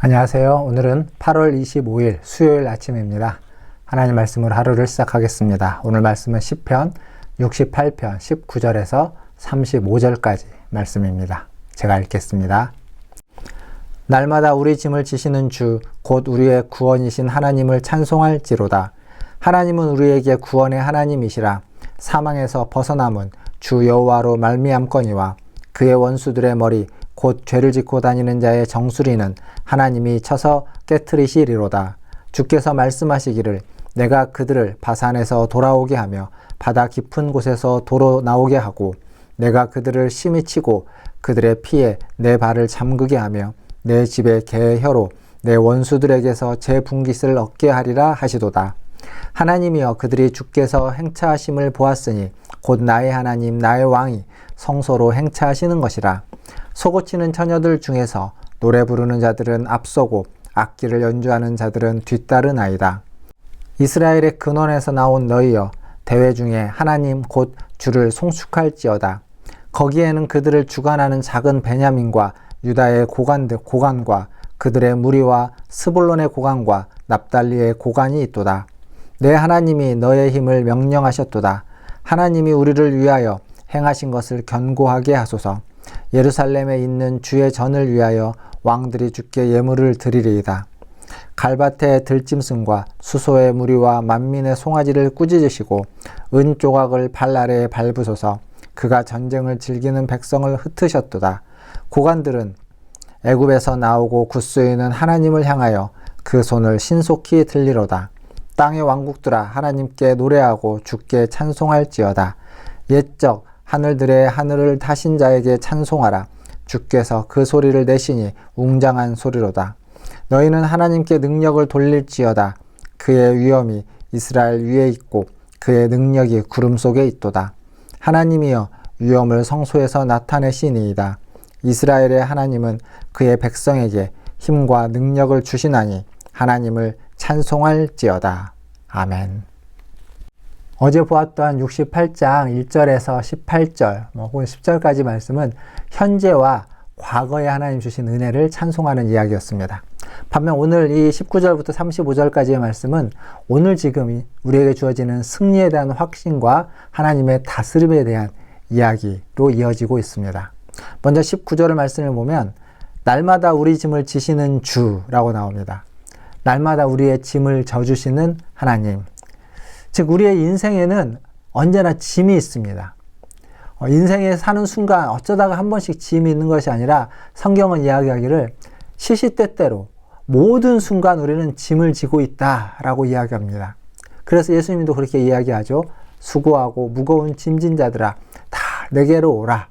안녕하세요. 오늘은 8월 25일 수요일 아침입니다. 하나님 말씀으로 하루를 시작하겠습니다. 오늘 말씀은 시편 68편 19절에서 35절까지 말씀입니다. 제가 읽겠습니다. 날마다 우리 짐을 지시는 주, 곧 우리의 구원이신 하나님을 찬송할지로다. 하나님은 우리에게 구원의 하나님이시라. 사망에서 벗어남은 주 여호와로 말미암거니와 그의 원수들의 머리 곧 죄를 짓고 다니는 자의 정수리는 하나님이 쳐서 깨트리시리로다. 주께서 말씀하시기를 내가 그들을 바산에서 돌아오게 하며 바다 깊은 곳에서 도로 나오게 하고 내가 그들을 심히 치고 그들의 피에 내 발을 잠그게 하며 내 집의 개의 혀로 내 원수들에게서 제 분깃을 얻게 하리라 하시도다. 하나님이여 그들이 주께서 행차하심을 보았으니 곧 나의 하나님 나의 왕이 성소로 행차하시는 것이라. 소고치는 처녀들 중에서 노래 부르는 자들은 앞서고 악기를 연주하는 자들은 뒤따르나이다. 이스라엘의 근원에서 나온 너희여 대회 중에 하나님 곧 주를 송축할지어다. 거기에는 그들을 주관하는 작은 베냐민과 유다의 고관과 그들의 무리와 스불론의 고관과 납달리의 고관이 있도다. 내 하나님이 너의 힘을 명령하셨도다. 하나님이 우리를 위하여 행하신 것을 견고하게 하소서. 예루살렘에 있는 주의 전을 위하여 왕들이 주께 예물을 드리리이다. 갈밭의 들짐승과 수소의 무리와 만민의 송아지를 꾸짖으시고 은 조각을 발 아래에 밟으소서. 그가 전쟁을 즐기는 백성을 흩으셨도다. 고관들은 애굽에서 나오고 굳수이는 하나님을 향하여 그 손을 신속히 들리로다. 땅의 왕국들아 하나님께 노래하고 주께 찬송할지어다. 옛적 하늘들의 하늘을 타신 자에게 찬송하라. 주께서 그 소리를 내시니 웅장한 소리로다. 너희는 하나님께 능력을 돌릴지어다. 그의 위엄이 이스라엘 위에 있고 그의 능력이 구름 속에 있도다. 하나님이여 위엄을 성소에서 나타내시니이다. 이스라엘의 하나님은 그의 백성에게 힘과 능력을 주시나니 하나님을 찬송할지어다. 아멘. 어제 보았던 68장 1절에서 18절 혹은 10절까지 말씀은 현재와 과거에 하나님 주신 은혜를 찬송하는 이야기였습니다. 반면 오늘 이 19절부터 35절까지의 말씀은 오늘 지금 우리에게 주어지는 승리에 대한 확신과 하나님의 다스림에 대한 이야기로 이어지고 있습니다. 먼저 19절의 말씀을 보면 날마다 우리 짐을 지시는 주라고 나옵니다. 날마다 우리의 짐을 져주시는 하나님. 즉 우리의 인생에는 언제나 짐이 있습니다. 인생에 사는 순간 어쩌다가 한 번씩 짐이 있는 것이 아니라 성경은 이야기하기를 시시때때로 모든 순간 우리는 짐을 지고 있다라고 이야기합니다. 그래서 예수님도 그렇게 이야기하죠. 수고하고 무거운 짐진 자들아 다 내게로 오라.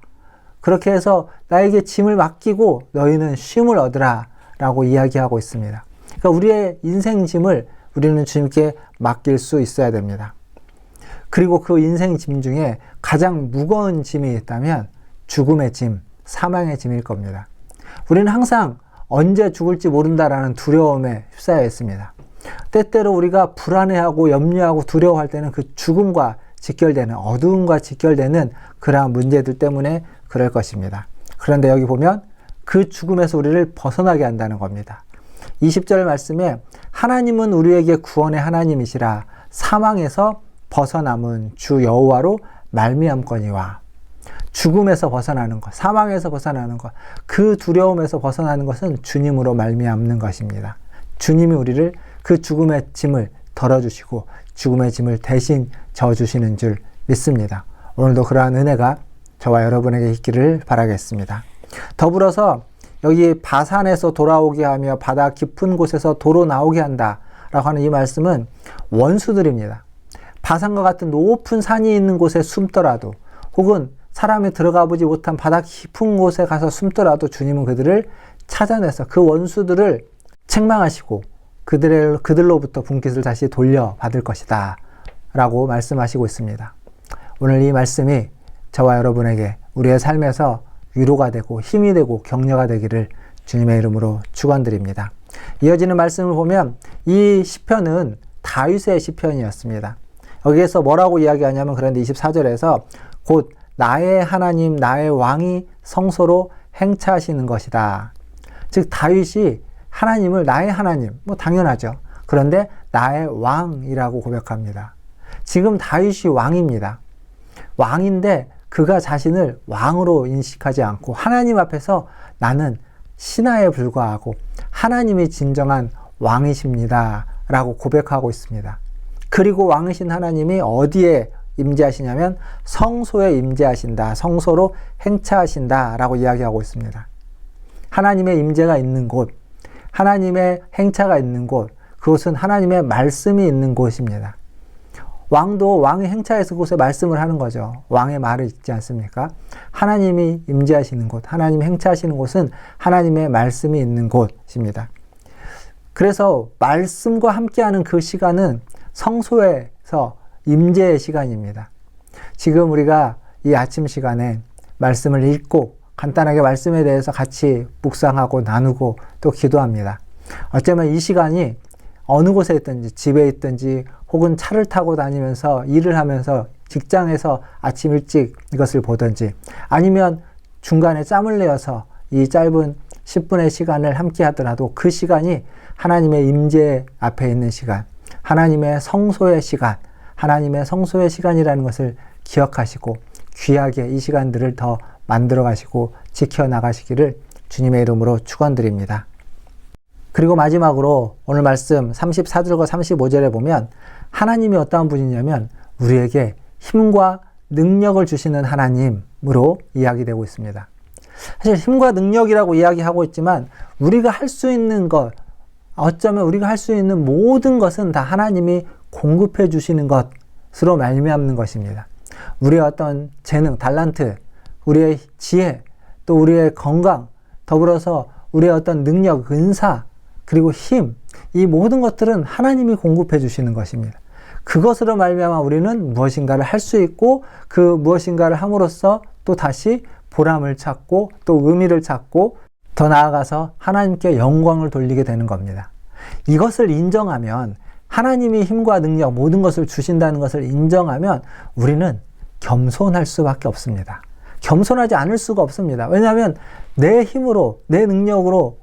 그렇게 해서 나에게 짐을 맡기고 너희는 쉼을 얻으라 라고 이야기하고 있습니다. 그러니까 우리의 인생 짐을 우리는 주님께 맡길 수 있어야 됩니다. 그리고 그 인생 짐 중에 가장 무거운 짐이 있다면 죽음의 짐, 사망의 짐일 겁니다. 우리는 항상 언제 죽을지 모른다라는 두려움에 휩싸여 있습니다. 때때로 우리가 불안해하고 염려하고 두려워할 때는 그 죽음과 직결되는 어두움과 직결되는 그러한 문제들 때문에 그럴 것입니다. 그런데 여기 보면 그 죽음에서 우리를 벗어나게 한다는 겁니다. 20절 말씀에 하나님은 우리에게 구원의 하나님이시라. 사망에서 벗어남은 주 여호와로 말미암거니와. 죽음에서 벗어나는 것, 사망에서 벗어나는 것, 그 두려움에서 벗어나는 것은 주님으로 말미암는 것입니다. 주님이 우리를 그 죽음의 짐을 덜어주시고 죽음의 짐을 대신 져주시는 줄 믿습니다. 오늘도 그러한 은혜가 저와 여러분에게 있기를 바라겠습니다. 더불어서 여기 바산에서 돌아오게 하며 바다 깊은 곳에서 도로 나오게 한다 라고 하는 이 말씀은 원수들입니다. 바산과 같은 높은 산이 있는 곳에 숨더라도 혹은 사람이 들어가 보지 못한 바다 깊은 곳에 가서 숨더라도 주님은 그들을 찾아내서 그 원수들을 책망하시고 그들로부터 분깃을 다시 돌려받을 것이다 라고 말씀하시고 있습니다. 오늘 이 말씀이 저와 여러분에게 우리의 삶에서 위로가 되고 힘이 되고 격려가 되기를 주님의 이름으로 축원드립니다. 이어지는 말씀을 보면 이 시편은 다윗의 시편이었습니다. 여기에서 뭐라고 이야기하냐면 그런데 24절에서 곧 나의 하나님 나의 왕이 성소로 행차하시는 것이다. 즉 다윗이 하나님을 나의 하나님, 뭐 당연하죠. 그런데 나의 왕이라고 고백합니다. 지금 다윗이 왕입니다. 왕인데 그가 자신을 왕으로 인식하지 않고 하나님 앞에서 나는 신하에 불과하고 하나님이 진정한 왕이십니다 라고 고백하고 있습니다. 그리고 왕이신 하나님이 어디에 임재하시냐면 성소에 임재하신다, 성소로 행차하신다 라고 이야기하고 있습니다. 하나님의 임재가 있는 곳, 하나님의 행차가 있는 곳, 그곳은 하나님의 말씀이 있는 곳입니다. 왕도 왕의 행차에서 그곳에 말씀을 하는 거죠. 왕의 말을 있지 않습니까? 하나님이 임재하시는 곳, 하나님이 행차하시는 곳은 하나님의 말씀이 있는 곳입니다. 그래서 말씀과 함께하는 그 시간은 성소에서 임재의 시간입니다. 지금 우리가 이 아침 시간에 말씀을 읽고 간단하게 말씀에 대해서 같이 묵상하고 나누고 또 기도합니다. 어쩌면 이 시간이 어느 곳에 있든지 집에 있든지 혹은 차를 타고 다니면서 일을 하면서 직장에서 아침 일찍 이것을 보든지 아니면 중간에 짬을 내어서 이 짧은 10분의 시간을 함께 하더라도 그 시간이 하나님의 임재 앞에 있는 시간, 하나님의 성소의 시간, 하나님의 성소의 시간이라는 것을 기억하시고 귀하게 이 시간들을 더 만들어 가시고 지켜나가시기를 주님의 이름으로 축원드립니다. 그리고 마지막으로 오늘 말씀 34절과 35절에 보면 하나님이 어떠한 분이냐면 우리에게 힘과 능력을 주시는 하나님으로 이야기되고 있습니다. 사실 힘과 능력이라고 이야기하고 있지만 우리가 할 수 있는 것, 어쩌면 우리가 할 수 있는 모든 것은 다 하나님이 공급해 주시는 것으로 말미암는 것입니다. 우리의 어떤 재능, 달란트, 우리의 지혜, 또 우리의 건강, 더불어서 우리의 어떤 능력, 은사, 그리고 힘, 이 모든 것들은 하나님이 공급해 주시는 것입니다. 그것으로 말미암아 우리는 무엇인가를 할 수 있고 그 무엇인가를 함으로써 또 다시 보람을 찾고 또 의미를 찾고 더 나아가서 하나님께 영광을 돌리게 되는 겁니다. 이것을 인정하면 하나님이 힘과 능력 모든 것을 주신다는 것을 인정하면 우리는 겸손할 수밖에 없습니다. 겸손하지 않을 수가 없습니다. 왜냐하면 내 힘으로 내 능력으로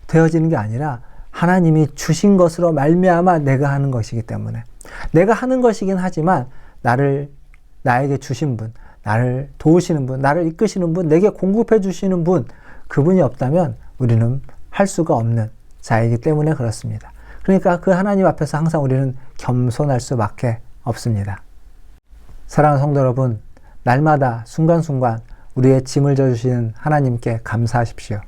되어지는 게 아니라 하나님이 주신 것으로 말미암아 내가 하는 것이기 때문에 내가 하는 것이긴 하지만 나에게 주신 분, 나를 도우시는 분, 나를 이끄시는 분, 내게 공급해 주시는 분, 그분이 없다면 우리는 할 수가 없는 자이기 때문에 그렇습니다. 그러니까 그 하나님 앞에서 항상 우리는 겸손할 수밖에 없습니다. 사랑하는 성도 여러분, 날마다 순간순간 우리의 짐을 져주시는 하나님께 감사하십시오.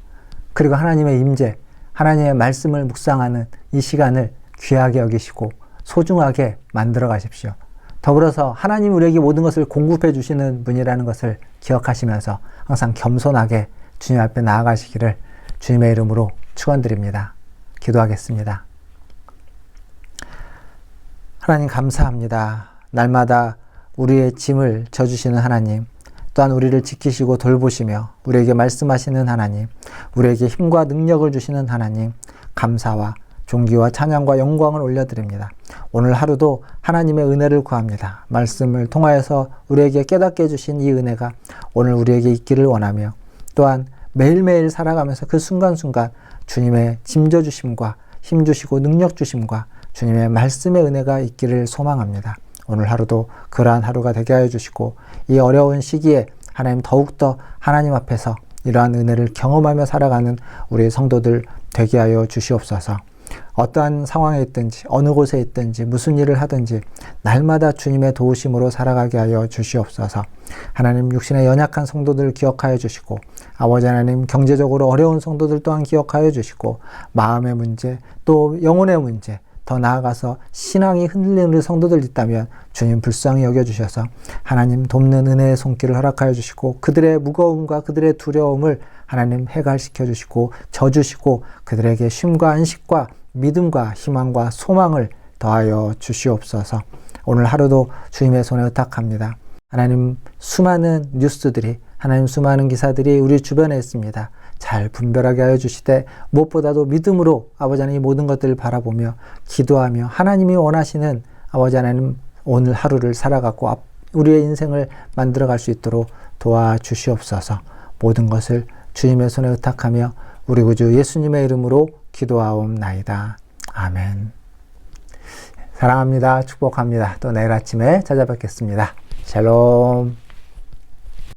그리고 하나님의 임재, 하나님의 말씀을 묵상하는 이 시간을 귀하게 여기시고 소중하게 만들어 가십시오. 더불어서 하나님 우리에게 모든 것을 공급해 주시는 분이라는 것을 기억하시면서 항상 겸손하게 주님 앞에 나아가시기를 주님의 이름으로 축원드립니다. 기도하겠습니다. 하나님 감사합니다. 날마다 우리의 짐을 져주시는 하나님, 또한 우리를 지키시고 돌보시며 우리에게 말씀하시는 하나님, 우리에게 힘과 능력을 주시는 하나님, 감사와 존귀와 찬양과 영광을 올려드립니다. 오늘 하루도 하나님의 은혜를 구합니다. 말씀을 통하여서 우리에게 깨닫게 해주신 이 은혜가 오늘 우리에게 있기를 원하며 또한 매일매일 살아가면서 그 순간순간 주님의 짐져 주심과 힘 주시고 능력 주심과 주님의 말씀의 은혜가 있기를 소망합니다. 오늘 하루도 그러한 하루가 되게 하여 주시고 이 어려운 시기에 하나님 더욱더 하나님 앞에서 이러한 은혜를 경험하며 살아가는 우리 성도들 되게 하여 주시옵소서. 어떠한 상황에 있든지 어느 곳에 있든지 무슨 일을 하든지 날마다 주님의 도우심으로 살아가게 하여 주시옵소서. 하나님 육신의 연약한 성도들을 기억하여 주시고 아버지 하나님 경제적으로 어려운 성도들 또한 기억하여 주시고 마음의 문제 또 영혼의 문제 더 나아가서 신앙이 흔들리는 성도들 있다면 주님 불쌍히 여겨주셔서 하나님 돕는 은혜의 손길을 허락하여 주시고 그들의 무거움과 그들의 두려움을 하나님 해갈시켜 주시고 져주시고 그들에게 쉼과 안식과 믿음과 희망과 소망을 더하여 주시옵소서. 오늘 하루도 주님의 손에 의탁합니다. 하나님 수많은 뉴스들이 하나님 수많은 기사들이 우리 주변에 있습니다. 잘 분별하게 하여 주시되 무엇보다도 믿음으로 아버지 하나님 모든 것들을 바라보며 기도하며 하나님이 원하시는 아버지 하나님 오늘 하루를 살아가고 우리의 인생을 만들어갈 수 있도록 도와주시옵소서. 모든 것을 주님의 손에 의탁하며 우리 구주 예수님의 이름으로 기도하옵나이다. 아멘. 사랑합니다. 축복합니다. 또 내일 아침에 찾아뵙겠습니다. 샬롬.